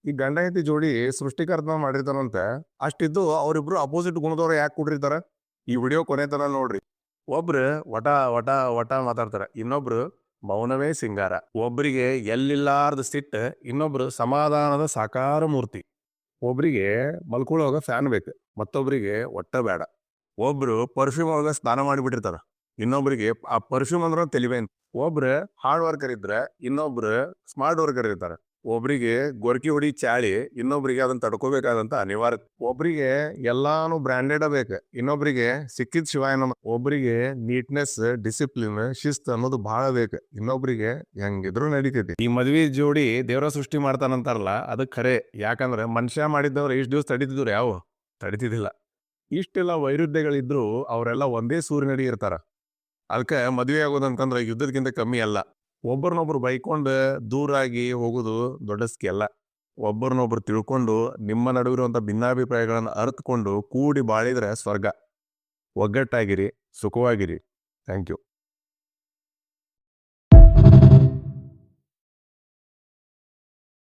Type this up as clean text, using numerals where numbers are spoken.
ಈ ಗಂಡ ಹೆಂಡತಿ ಜೋಡಿ ಸೃಷ್ಟಿಕರ್ತ ಮಾಡಿರ್ತಾರಂತೆ. ಅಷ್ಟಿದ್ದು ಅವರಿಬ್ರು ಅಪೋಸಿಟ್ ಗುಣದವ್ರು ಯಾಕೆ ಕೂಡಿರ್ತಾರ? ಈ ವಿಡಿಯೋ ಕೊನೆ ತನ ನೋಡ್ರಿ. ಒಬ್ರು ವಟ ವಟ ವಟ ಮಾತಾಡ್ತಾರ, ಇನ್ನೊಬ್ರು ಮೌನವೇ ಸಿಂಗಾರ. ಒಬ್ರಿಗೆ ಎಲ್ಲಿಲ್ಲಾರ್ದ ಸಿಟ್ಟು, ಇನ್ನೊಬ್ರು ಸಮಾಧಾನದ ಸಾಕಾರ ಮೂರ್ತಿ. ಒಬ್ರಿಗೆ ಮಲ್ಕೊಳ್ಳೋವಾಗ ಫ್ಯಾನ್ ಬೇಕು, ಮತ್ತೊಬ್ರಿಗೆ ಒಟ್ಟ ಬೇಡ. ಒಬ್ರು ಪರ್ಫ್ಯೂಮ್ ಒಳಗ ಸ್ನಾನ ಮಾಡಿಬಿಟ್ಟಿರ್ತಾರ, ಇನ್ನೊಬ್ರಿಗೆ ಆ ಪರ್ಫ್ಯೂಮ್ ಅಂದ್ರ ತೆಲಿವೇನ್. ಒಬ್ರು ಹಾರ್ಡ್ ವರ್ಕರ್ ಇದ್ರೆ ಇನ್ನೊಬ್ರು ಸ್ಮಾರ್ಟ್ ವರ್ಕರ್ ಇರ್ತಾರ. ಒಬ್ರಿಗೆ ಗೊರಕಿ ಹೊಡಿ ಚಾಳಿ, ಇನ್ನೊಬ್ರಿಗೆ ಅದನ್ನ ತಡ್ಕೋಬೇಕಾದಂತ ಅನಿವಾರ್ಯ. ಒಬ್ರಿಗೆ ಎಲ್ಲಾನು ಬ್ರಾಂಡೆಡ್ ಬೇಕು, ಇನ್ನೊಬ್ರಿಗೆ ಸಿಕ್ಕಿದ್ ಶಿವಾಯನ. ಒಬ್ರಿಗೆ ನೀಟ್ನೆಸ್, ಡಿಸಿಪ್ಲಿನ್, ಶಿಸ್ತ್ ಅನ್ನೋದು ಬಹಳ ಬೇಕು, ಇನ್ನೊಬ್ರಿಗೆ ಹೆಂಗಿದ್ರು ನಡೀತೈತಿ. ಈ ಮದ್ವಿ ಜೋಡಿ ದೇವರ ಸೃಷ್ಟಿ ಮಾಡ್ತಾನಂತಾರಲ್ಲ, ಅದು ಖರೆ. ಯಾಕಂದ್ರೆ ಮನುಷ್ಯ ಮಾಡಿದ್ದವ್ರು ಇಷ್ಟು ದಿವಸ ತಡೀತಿದ್ರು, ಯಾವ ತಡಿತಿದ್ದಿಲ್ಲ. ಇಷ್ಟೆಲ್ಲ ವೈರುಧ್ಯಗಳಿದ್ರು ಅವರೆಲ್ಲ ಒಂದೇ ಸೂರಿನಡಿ ಇರ್ತಾರ. ಅದಕ್ಕೆ ಮದುವೆ ಆಗೋದಂತಂದ್ರೆ ಯುದ್ಧದಕ್ಕಿಂತ ಕಮ್ಮಿ ಅಲ್ಲ. ಒಬ್ಬರನ್ನೊಬ್ರು ಬೈಕೊಂಡು ದೂರಾಗಿ ಹೋಗೋದು ದೊಡ್ಡ ಸ್ಕೆಲ್ಲ. ಒಬ್ಬರನ್ನೊಬ್ರು ತಿಳ್ಕೊಂಡು ನಿಮ್ಮ ನಡುವಿರುವಂಥ ಭಿನ್ನಾಭಿಪ್ರಾಯಗಳನ್ನು ಅರ್ಥಕೊಂಡು ಕೂಡಿ ಬಾಳಿದ್ರೆ ಸ್ವರ್ಗ. ಒಗ್ಗಟ್ಟಾಗಿರಿ, ಸುಖವಾಗಿರಿ. Thank you.